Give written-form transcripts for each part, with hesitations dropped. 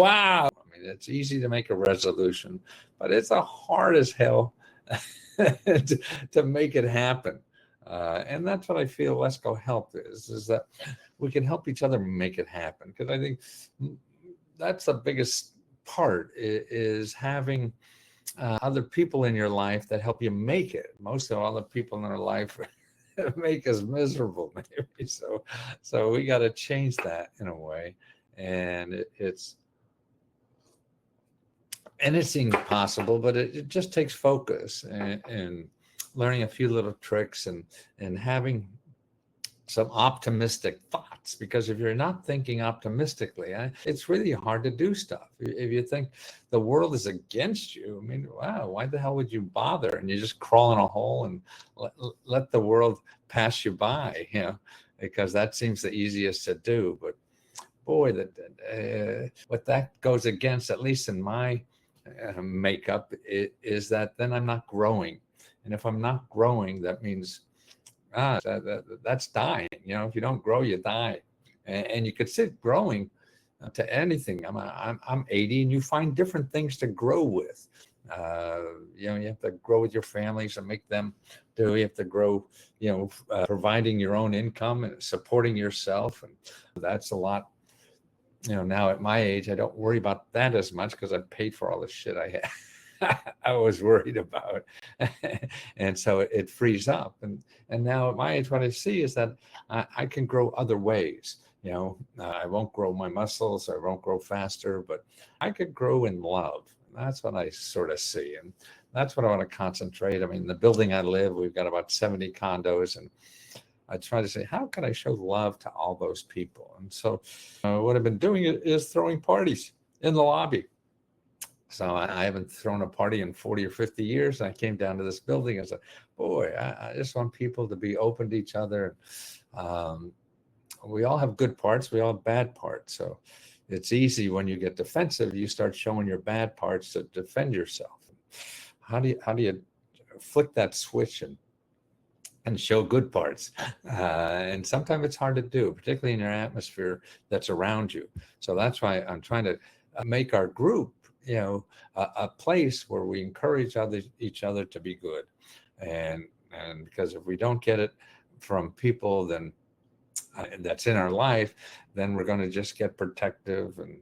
Wow. I mean, it's easy to make a resolution, but it's a hard as hell to make it happen. And that's what I feel Let's Go Help is that we can help each other make it happen. Because I think that's the biggest part is having other people in your life that help you make it. Most of all the people in our life make us miserable, maybe. So we got to change that in a way. And it's anything possible, but it just takes focus and learning a few little tricks and having some optimistic thoughts, because if you're not thinking optimistically, it's really hard to do stuff. If you think the world is against you, I mean, wow, why the hell would you bother? And you just crawl in a hole and let the world pass you by, because that seems the easiest to do. But boy, what that goes against, at least in my makeup, is that then I'm not growing. And if I'm not growing, that means that's dying. If you don't grow, you die. And you could sit growing to anything. I'm 80, and you find different things to grow with. You have to grow with your families and make them do. You have to grow, providing your own income and supporting yourself, and that's a lot. Now at my age, I don't worry about that as much because I've paid for all the shit I was worried about. And so it frees up. And now at my age, what I see is that I can grow other ways. I won't grow my muscles, I won't grow faster, but I could grow in love. That's what I sort of see. And that's what I want to concentrate. I mean, the building I live, we've got about 70 condos, and I try to say, how can I show love to all those people? And so what I've been doing is throwing parties in the lobby. So I haven't thrown a party in 40 or 50 years. I came down to this building and said, boy, I just want people to be open to each other. We all have good parts. We all have bad parts. So it's easy when you get defensive, you start showing your bad parts to defend yourself. How do you flick that switch and show good parts? And sometimes it's hard to do, particularly in your atmosphere that's around you. So that's why I'm trying to make our group, a place where we encourage each other to be good. And because if we don't get it from people, then that's in our life, then we're going to just get protective and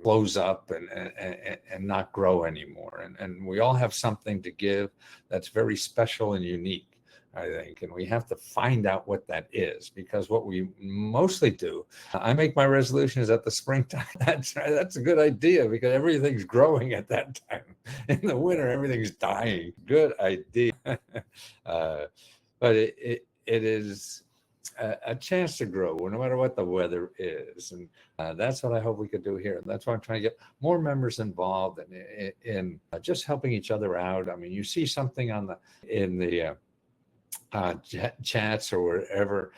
close up and not grow anymore. And we all have something to give that's very special and unique, I think. And we have to find out what that is, because what we mostly do, I make my resolutions at the springtime. That's a good idea, because everything's growing at that time. In the winter, everything's dying. Good idea. But it is a chance to grow no matter what the weather is. And that's what I hope we could do here. That's why I'm trying to get more members involved in just helping each other out. I mean, you see something in the chats or wherever,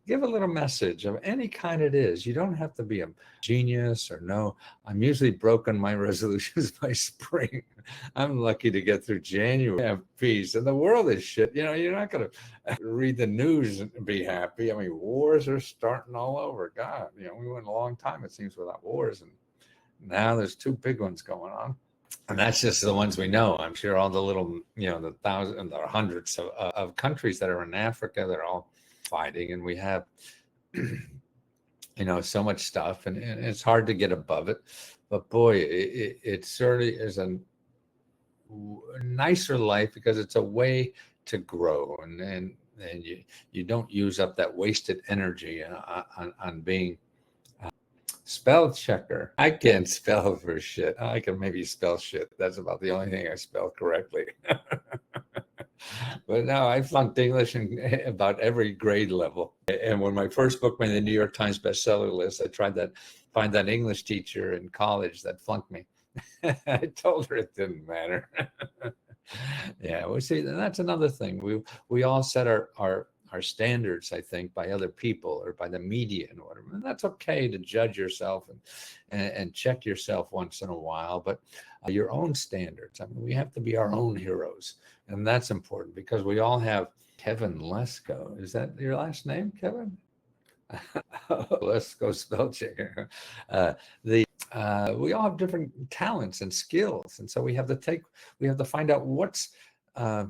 give a little message of any kind it is. You don't have to be a genius or no. I'm usually broken my resolutions by spring. I'm lucky to get through January, have peace, and the world is shit. You're not going to read the news and be happy. I mean, wars are starting all over. God, we went a long time, it seems, without wars, and now there's two big ones going on. And that's just the ones we know. I'm sure all the little, the thousands or hundreds of countries that are in Africa, they're all fighting. And we have, so much stuff. And it's hard to get above it. But boy, it certainly is a nicer life, because it's a way to grow. And you don't use up that wasted energy on being spell checker. I can't spell for shit. I can maybe spell shit. That's about the only thing I spell correctly. But no, I flunked English in about every grade level. And when my first book made the New York Times bestseller list, I tried to find that English teacher in college that flunked me. I told her it didn't matter. Yeah, well, see, that's another thing. We all set our standards, I think, by other people or by the media and whatever. And that's okay to judge yourself and check yourself once in a while, but your own standards. I mean, we have to be our own heroes, and that's important, because we all have Kevin Lesko. Is that your last name, Kevin? Let's go spell checker. We all have different talents and skills, and so we have to find out what's. Uh,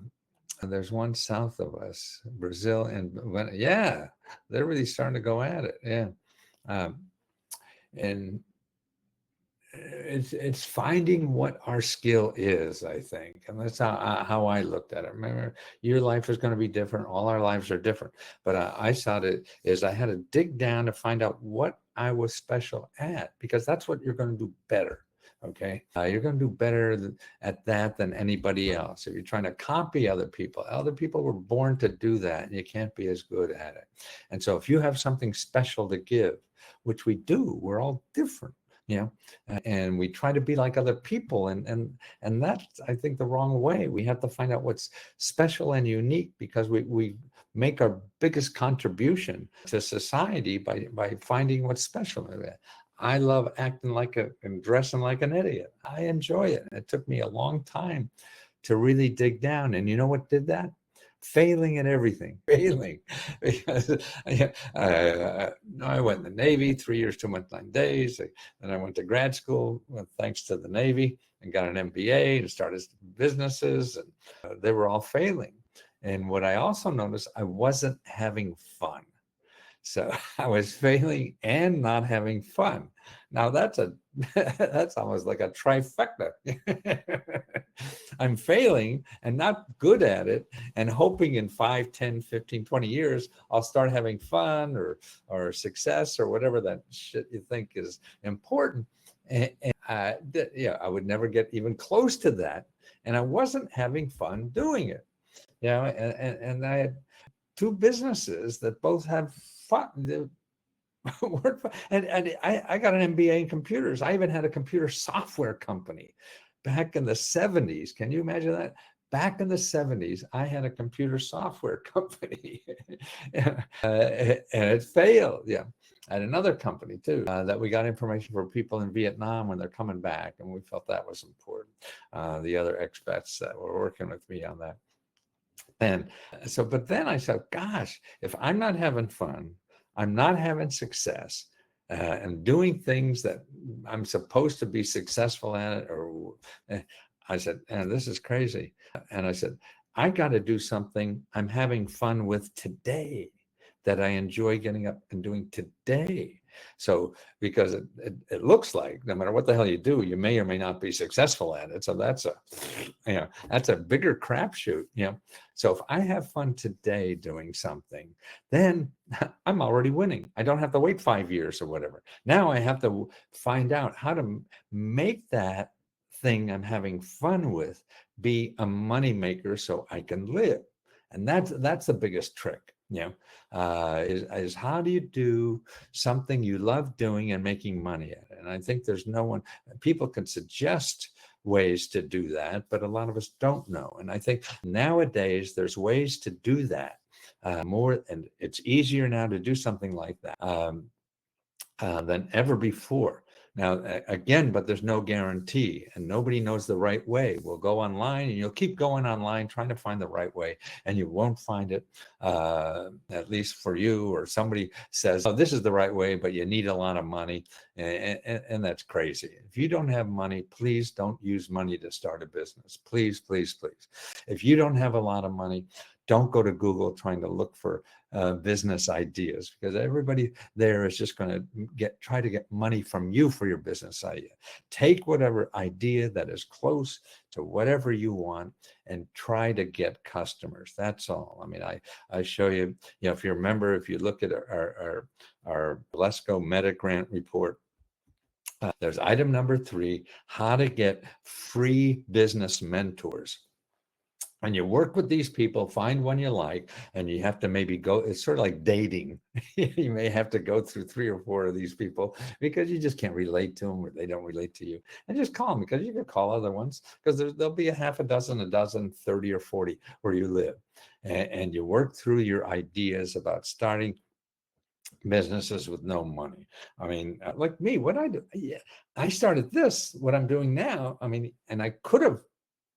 there's one south of us, Brazil, and yeah, they're really starting to go at it. Yeah, um, and it's finding what our skill is, I think, and that's how I looked at it. Remember, your life is going to be different. All our lives are different, but I saw it as I had to dig down to find out what I was special at, because that's what you're going to do better. Okay, you're going to do better at that than anybody else. If you're trying to copy other people were born to do that, and you can't be as good at it. And so, if you have something special to give, which we do, we're all different, you know, and we try to be like other people, and that's, I think, the wrong way. We have to find out what's special and unique, because we make our biggest contribution to society by finding what's special. I love acting like and dressing like an idiot. I enjoy it. It took me a long time to really dig down, and you know what did that? Failing at everything, failing, because I went in the Navy, 3 years, 2 months, 9 days. Then I went to grad school, thanks to the Navy, and got an MBA and started businesses, and they were all failing. And what I also noticed, I wasn't having fun. So I was failing and not having fun. Now that's almost like a trifecta. I'm failing and not good at it, and hoping in 5, 10, 15, 20 years, I'll start having fun or success or whatever that shit you think is important. And I would never get even close to that. And I wasn't having fun doing it. And I had two businesses that both have fun. And I got an MBA in computers. I even had a computer software company back in the 70s. Can you imagine that? Back in the 70s, I had a computer software company, and it failed. Yeah. I had another company too, that we got information for people in Vietnam when they're coming back, and we felt that was important. The other expats that were working with me on that. And so, but then I said, gosh, if I'm not having fun, I'm not having success, and doing things that I'm supposed to be successful at it, or I said, and this is crazy. And I said, I got to do something I'm having fun with today, that I enjoy getting up and doing today. So, because it looks like no matter what the hell you do, you may or may not be successful at it. So that's a bigger crapshoot. So if I have fun today doing something, then I'm already winning. I don't have to wait 5 years or whatever. Now I have to find out how to make that thing I'm having fun with be a money maker so I can live. And that's the biggest trick. Is how do you do something you love doing and making money at it? And I think there's no one, people can suggest ways to do that, but a lot of us don't know. And I think nowadays there's ways to do that more, and it's easier now to do something like that than ever before. Now, again, but there's no guarantee, and nobody knows the right way. We'll go online, and you'll keep going online trying to find the right way, and you won't find it, at least for you, or somebody says, oh, this is the right way, but you need a lot of money, and that's crazy. If you don't have money, please don't use money to start a business. Please, please, please. If you don't have a lot of money, don't go to Google trying to look for business ideas, because everybody there is just going to try to get money from you for your business idea. Take whatever idea that is close to whatever you want and try to get customers. That's all. I mean, I show you, if you remember, if you look at our Let's Go Meta Grant report, there's item number 3, how to get free business mentors. And you work with these people, find one you like, and you have to maybe go, it's sort of like dating. You may have to go through 3 or 4 of these people because you just can't relate to them, or they don't relate to you. And just call them, because you can call other ones, because there'll be a half a dozen, 30 or 40 where you live. And you work through your ideas about starting businesses with no money. I mean, like me, what I do, I started what I'm doing now. I mean, and I could have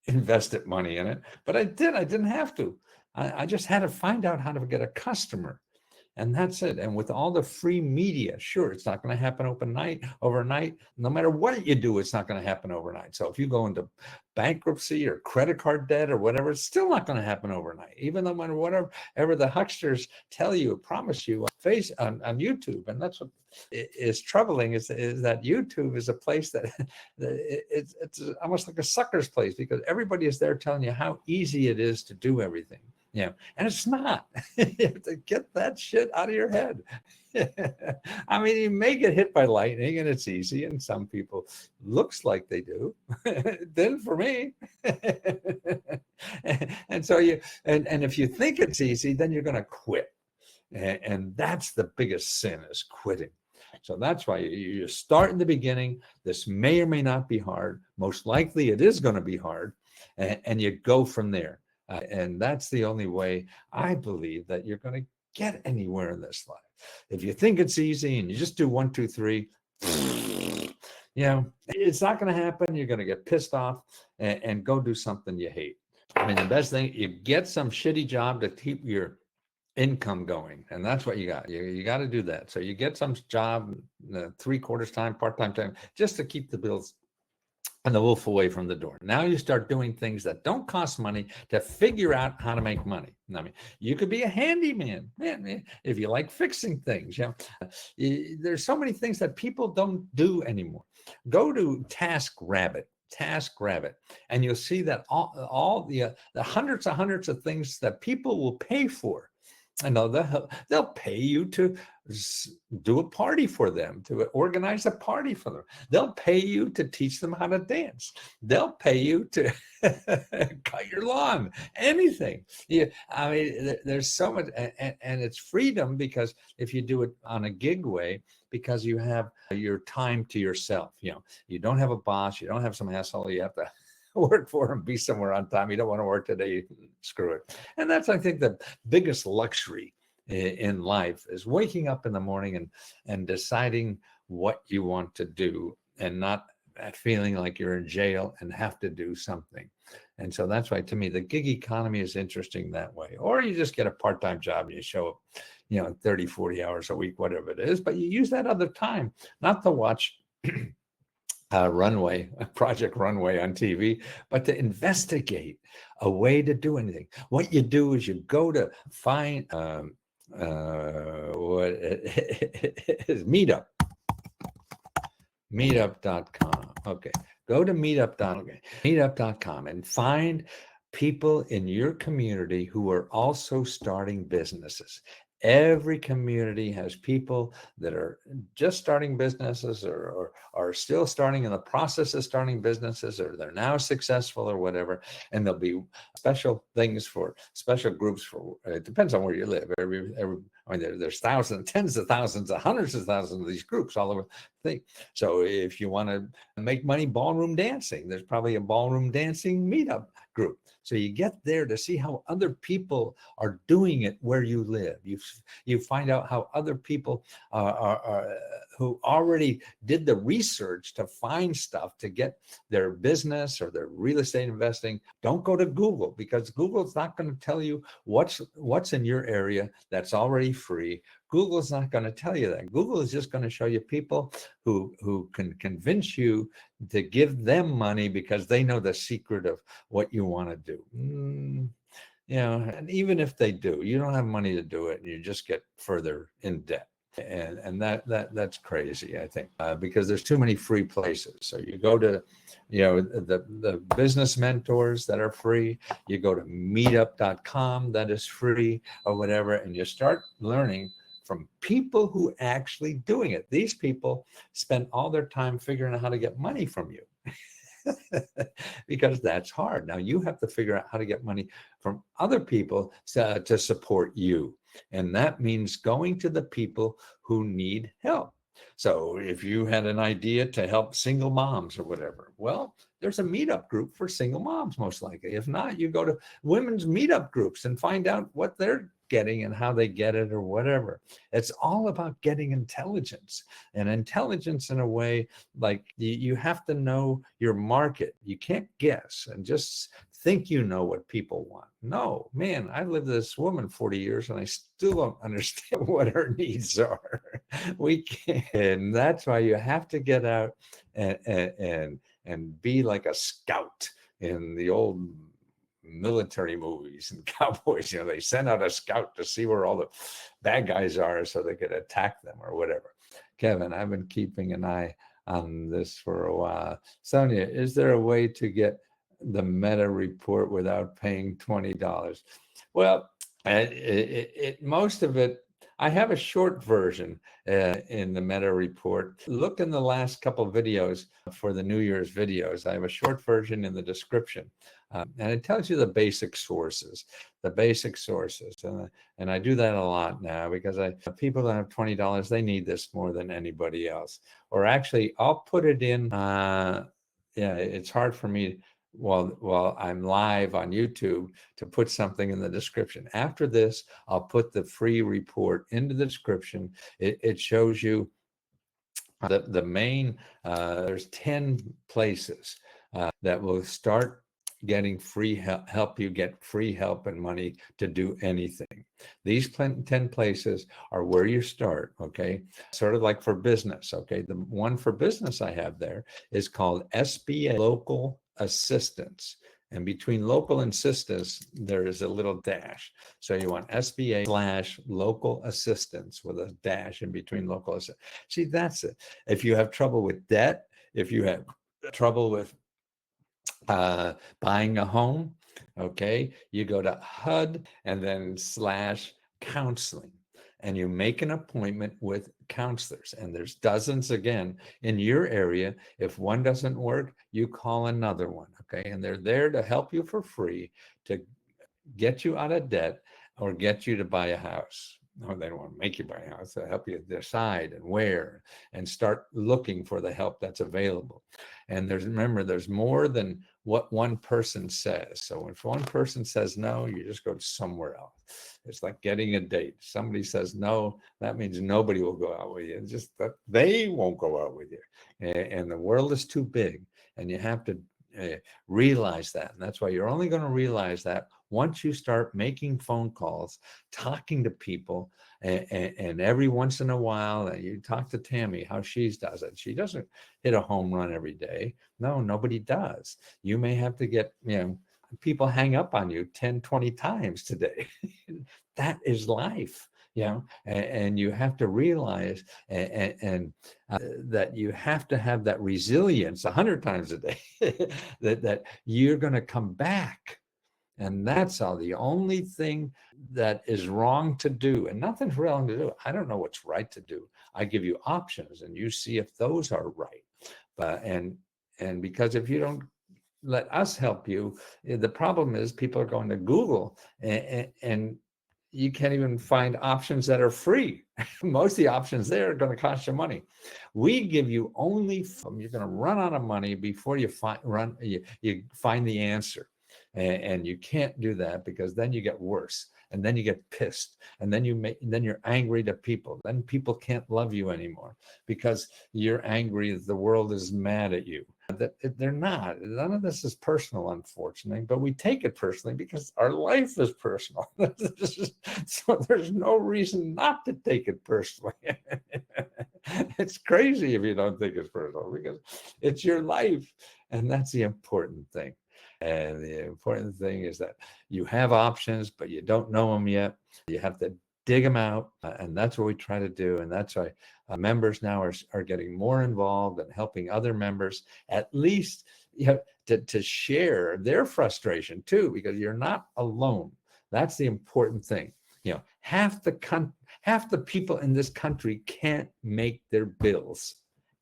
invested money in it, but I didn't have to. I just had to find out how to get a customer. And that's it. And with all the free media, sure, it's not going to happen overnight. No matter what you do, it's not going to happen overnight. So if you go into bankruptcy or credit card debt or whatever, it's still not going to happen overnight. Even though whatever the hucksters tell you, promise you on YouTube. And that's what is troubling is that YouTube is a place that it's almost like a sucker's place, because everybody is there telling you how easy it is to do everything. Yeah, and it's not. You have to get that shit out of your head. I mean, you may get hit by lightning and it's easy, and some people looks like they do. Then for me. And so and if you think it's easy, then you're going to quit. And that's the biggest sin, is quitting. So that's why you start in the beginning. This may or may not be hard. Most likely it is going to be hard. And you go from there. And that's the only way I believe that you're going to get anywhere in this life. If you think it's easy and you just do 1, 2, 3, it's not going to happen. You're going to get pissed off and go do something you hate. I mean, the best thing, you get some shitty job to keep your income going, and that's what you got. You got to do that. So you get some job, 3/4 time, part-time time, just to keep the bills and the wolf away from the door. Now you start doing things that don't cost money to figure out how to make money. I mean, you could be a handyman, man, if you like fixing things. There's so many things that people don't do anymore. Go to TaskRabbit, and you'll see that all the hundreds of things that people will pay for. And they'll pay you to do a party for them, to organize a party for them. They'll pay you to teach them how to dance. They'll pay you to cut your lawn, anything. I mean, there's so much, and it's freedom, because if you do it on a gig way, because you have your time to yourself. You don't have a boss. You don't have some asshole you have to work for him, be somewhere on time. You don't want to work today, screw it. And that's, I think, the biggest luxury in life, is waking up in the morning and deciding what you want to do, and not feeling like you're in jail and have to do something. And so that's why, to me, the gig economy is interesting that way. Or you just get a part-time job and you show up 30, 40 hours a week, whatever it is, but you use that other time not to watch Project Runway on TV, but to investigate a way to do anything. What you do is you go to find what it is, meetup.com. Okay, go to meetup.com and find people in your community who are also starting businesses. Every community has people that are just starting businesses, or are still starting, in the process of starting businesses, or they're now successful or whatever. And there'll be special things for special groups for, it depends on where you live. I mean, there's thousands, tens of thousands, hundreds of thousands of these groups all over the thing. So if you want to make money ballroom dancing, there's probably a ballroom dancing meetup group. So you get there to see how other people are doing it where you live. You find out how other people are who already did the research to find stuff to get their business or their real estate investing. Don't go to Google, because Google's not going to tell you what's in your area that's already free. Google's not going to tell you that. Google is just going to show you people who can convince you to give them money because they know the secret of what you want to do. And even if they do, you don't have money to do it, and you just get further in debt. And that's crazy, I think, because there's too many free places. So you go to, the business mentors that are free. You go to meetup.com, that is free, or whatever, and you start learning from people who actually doing it. These people spend all their time figuring out how to get money from you. Because that's hard. Now you have to figure out how to get money from other people to support you. And that means going to the people who need help. So if you had an idea to help single moms or whatever, well, there's a meetup group for single moms, most likely. If not, you go to women's meetup groups and find out what they're getting and how they get it or whatever. It's all about getting intelligence, and intelligence in a way, like you have to know your market. You can't guess and just think you know what people want. No, man, I lived with this woman 40 years and I still don't understand what her needs are. We can't. And that's why you have to get out and be like a scout in the old military movies and cowboys. They send out a scout to see where all the bad guys are so they could attack them or whatever. Kevin, I've been keeping an eye on this for a while. Sonia, is there a way to get the meta report without paying $20? Well, most of it, I have a short version in the meta report. Look in the last couple of videos for the New Year's videos. I have a short version in the description. And it tells you the basic sources. And I do that a lot now because people that have $20, they need this more than anybody else. Or actually, I'll put it in, it's hard for me while I'm live on YouTube to put something in the description. After this, I'll put the free report into the description. It shows you the main, there's 10 places that will start getting free help you get free help and money to do anything. These 10 places are where you start, okay? Sort of like for business, okay? The one for business I have there is called SBA Local Assistance. And between local and assistance, there is a little dash. So you want SBA/local assistance with a dash in between local assistance. See, that's it. If you have trouble with debt, if you have trouble with buying a home, okay, you go to HUD and then /counseling, and you make an appointment with counselors. And there's dozens again in your area. If one doesn't work, you call another one, okay? And they're there to help you for free to get you out of debt or get you to buy a house. No, they don't want to make you buy a house. They'll help you decide and where and start looking for the help that's available. And remember, there's more than what one person says. So if one person says no, you just go somewhere else. It's like getting a date. Somebody says no, that means nobody will go out with you. It's just that they won't go out with you. And the world is too big, and you have to realize that. And that's why you're only going to realize that once you start making phone calls, talking to people, and every once in a while, you talk to Tammy, how she does it. She doesn't hit a home run every day. No, nobody does. You may have to get, people hang up on you 10, 20 times today. That is life. And you have to realize that you have to have that resilience 100 times a day, that you're going to come back. And that's all. The only thing that is wrong to do, and nothing's wrong to do. I don't know what's right to do. I give you options, and you see if those are right. But and because if you don't let us help you, the problem is people are going to Google and you can't even find options that are free. Most of the options there are going to cost you money. We give you only, you're going to run out of money before you find the answer. And you can't do that, because then you get worse, and then you get pissed, and then you're angry to people. Then people can't love you anymore because you're angry that the world is mad at you. They're not. None of this is personal, unfortunately, but we take it personally because our life is personal. So there's no reason not to take it personally. It's crazy if you don't think it's personal, because it's your life, and that's the important thing. And the important thing is that you have options, but you don't know them yet. You have to dig them out. And that's what we try to do. And that's why members now are getting more involved and helping other members, at least to share their frustration too, because you're not alone. That's the important thing. Half the people in this country can't make their bills.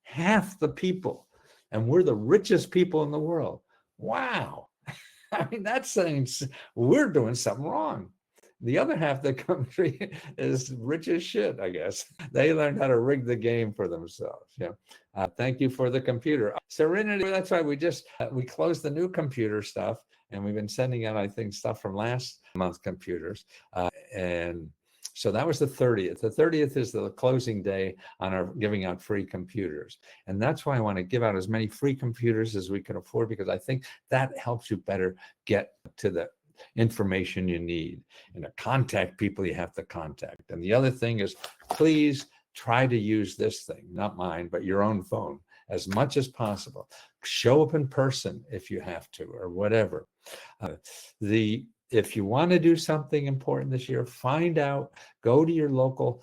Half the people. And we're the richest people in the world. Wow. I mean, that's saying we're doing something wrong. The other half of the country is rich as shit, I guess. They learned how to rig the game for themselves. Thank you for the computer. Serenity, that's why we closed the new computer stuff, and we've been sending out, I think, stuff from last month's computers. And So that was the 30th. The 30th is the closing day on our giving out free computers. And that's why I want to give out as many free computers as we can afford, because I think that helps you better get to the information you need and to contact people you have to contact. And the other thing is, please try to use this thing, not mine, but your own phone as much as possible. Show up in person if you have to, or whatever. If you want to do something important this year, find out, go to your local,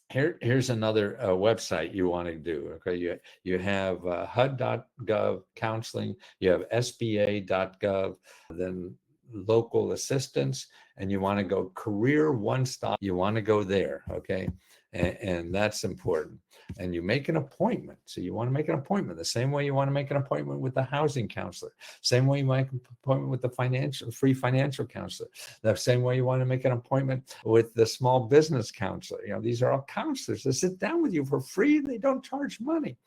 here's another website you want to do. Okay, you have HUD.gov counseling, you have SBA.gov, then local assistance, and you want to go career one stop. You want to go there, okay, and that's important. And you make an appointment. So you want to make an appointment the same way you want to make an appointment with the housing counselor, same way you make an appointment with the free financial counselor, the same way you want to make an appointment with the small business counselor. You know, these are all counselors that sit down with you for free. They don't charge money.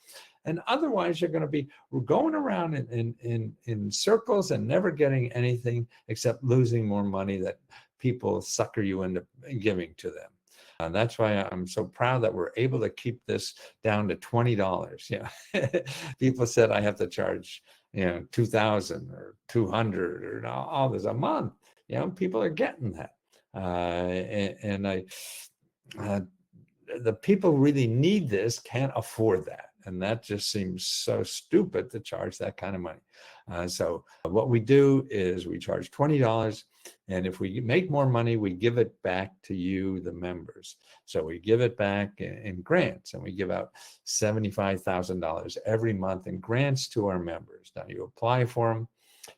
And otherwise, you're going to be going around in circles and never getting anything except losing more money that people sucker you into giving to them. And that's why I'm so proud that we're able to keep this down to $20. Yeah, people said I have to charge, $2,000 or $200 or all this a month. People are getting that, the people who really need this can't afford that. And that just seems so stupid to charge that kind of money. So what we do is we charge $20. And if we make more money, we give it back to you, the members. So we give it back in grants, and we give out $75,000 every month in grants to our members. Now you apply for them,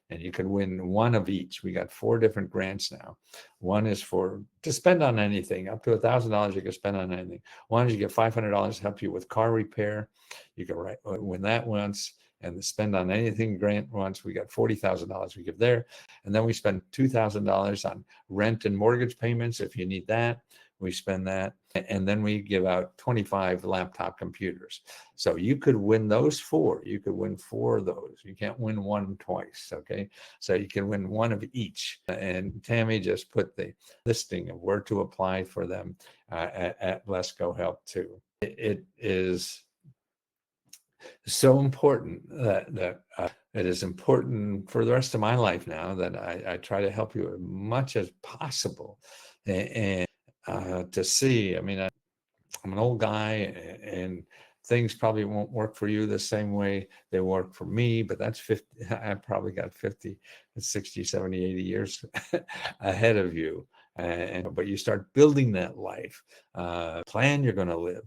and you can win one of each. We got 4 different grants now. One is to spend on anything, up to $1,000 you can spend on anything. One is you get $500 to help you with car repair. You can win that once. And the spend on anything grant once, we got $40,000 we give there. And then we spend $2,000 on rent and mortgage payments if you need that. We spend that. And then we give out 25 laptop computers. So you could win those 4. You could win 4 of those. You can't win one twice, okay? So you can win one of each. And Tammy just put the listing of where to apply for them at Let's Go Help too. It is so important that it is important for the rest of my life now that I try to help you as much as possible. And to see, I mean, I'm an old guy, and things probably won't work for you the same way they work for me, but that's 50. I probably got 50, 60, 70, 80 years ahead of you. But you start building that life plan you're going to live,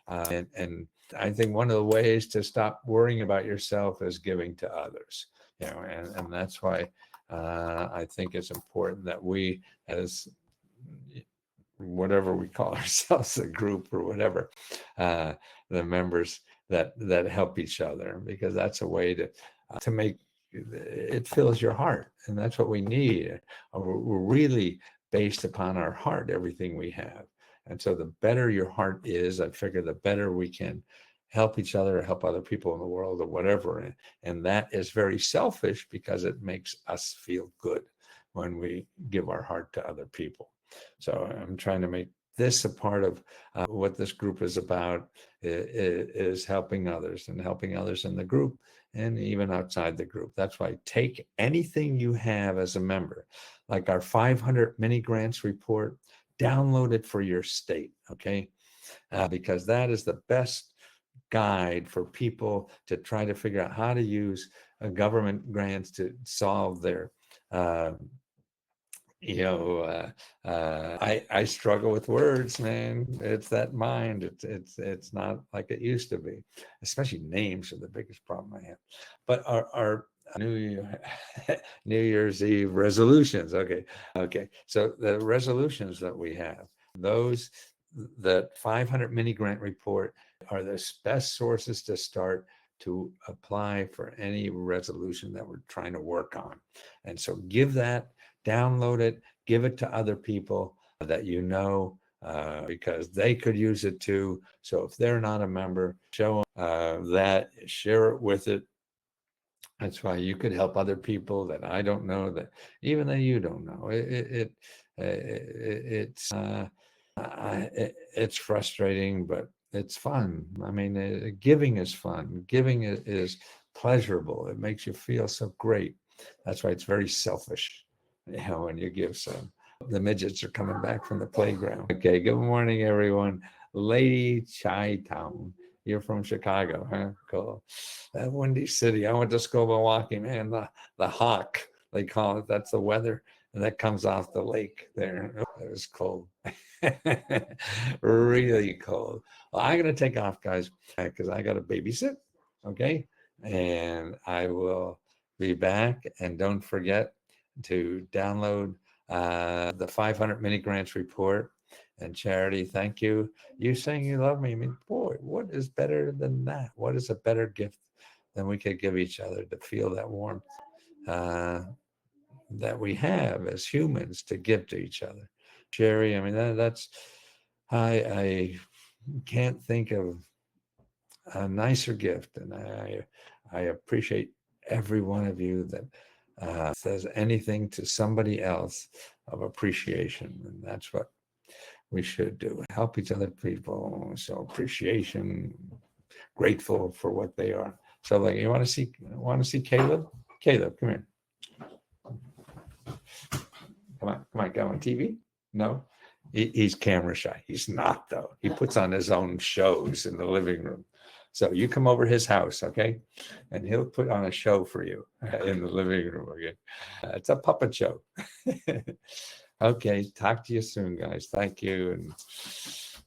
and I think one of the ways to stop worrying about yourself is giving to others, and that's why I think it's important that we, as whatever we call ourselves, a group or whatever, the members that help each other, because that's a way to make it fills your heart, and that's what we need. We're really based upon our heart, everything we have. And so the better your heart is, I figure the better we can help each other, help other people in the world, or whatever. And that is very selfish, because it makes us feel good when we give our heart to other people. So I'm trying to make this a part of what this group is about, is helping others, and helping others in the group and even outside the group. That's why take anything you have as a member, like our 500 mini grants report, download it for your state, okay? Because that is the best guide for people to try to figure out how to use government grants to solve their I struggle with words, man. It's that mind. It's not like it used to be. Especially names are the biggest problem I have. But our New Year's Eve resolutions. Okay. So the resolutions that we have, those, the 500 mini grant report, are the best sources to start to apply for any resolution that we're trying to work on. And so give that, download it, give it to other people that you know, because they could use it too. So if they're not a member, show them that, share it with it. That's why you could help other people that I don't know, that even that you don't know. It's frustrating, but it's fun. I mean, giving is fun. Giving is pleasurable. It makes you feel so great. That's why it's very selfish, when you give some. The midgets are coming back from the playground. Okay, good morning, everyone. Lady Chi Town. You're from Chicago, huh? Cool. That Windy City. I went to school in Milwaukee, man. The hawk, they call it. That's the weather. And that comes off the lake there. It was cold. Really cold. Well, I'm going to take off, guys, because I got to babysit. Okay. And I will be back. And don't forget to download the 500 mini grants report. And Charity, thank you. You saying you love me. I mean, boy, what is better than that? What is a better gift than we could give each other to feel that warmth that we have as humans to give to each other? Sherry, I mean, that's, I can't think of a nicer gift. And I appreciate every one of you that says anything to somebody else of appreciation. And that's what we should do. Help each other, people. So appreciation, grateful for what they are. So, like, you want to see Caleb? Caleb, come here. Come on, go on TV? No, he's camera shy. He's not, though. He puts on his own shows in the living room. So you come over his house, okay? And he'll put on a show for you in the living room, okay? It's a puppet show. Okay, talk to you soon, guys. Thank you. And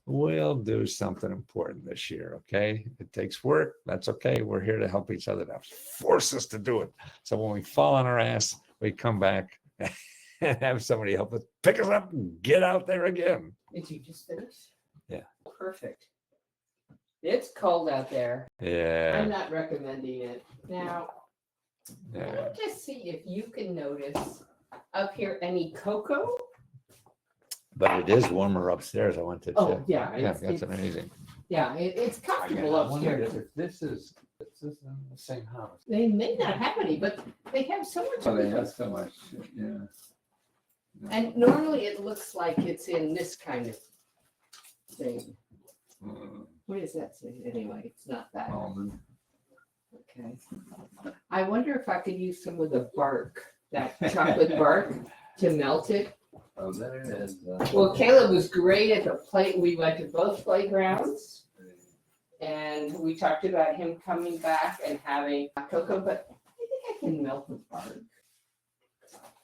we'll do something important this year, okay? It takes work. That's okay. We're here to help each other. Now force us to do it. So when we fall on our ass, we come back and have somebody help us pick us up and get out there again. Did you just finish? Yeah. Perfect. It's cold out there. Yeah. I'm not recommending it. Now, Yeah. let me just see if you can notice up here any cocoa. But it is warmer upstairs. I want to check. Oh, yeah. Yeah, It's, that's it's, amazing. yeah, it's comfortable upstairs. If this is in the same house. They may not have any, but they have so much. Oh, they have so much. Yeah. And normally it looks like it's in this kind of thing. What does that say? Anyway, it's not that. Almond. Okay. I wonder if I could use some of the bark, that chocolate bark, to melt it. Oh, there it is. Well, Caleb was great at the play. We went to both playgrounds, and we talked about him coming back and having cocoa, but I think I can melt the bark.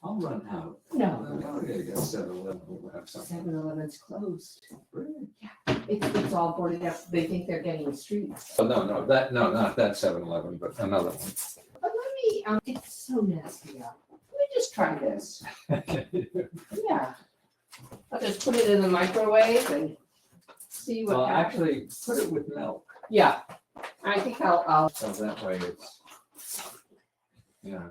I'll run out. No. I'm gonna get 7-Eleven. We'll have something. 7-Eleven's closed. Really? Yeah, it's all boarded up. They think they're getting the streets. Oh, no, not that 7-Eleven, but another one. But let me, it's so nasty out. Let me just try this. Yeah. I'll just put it in the microwave and see what Well, happens. actually, put it with milk. Yeah, I think I'll, So that way it's,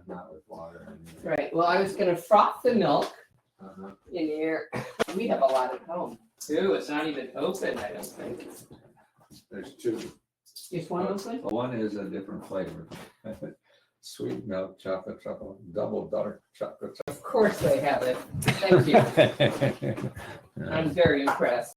not with water. right. Well, I was gonna froth the milk Uh-huh. in here. We have a lot at home. Too, it's not even open, I don't think. There's two. Is one open? One is a different flavor. Sweet milk chocolate, double dark chocolate. Of course they have it. Thank you. I'm very impressed.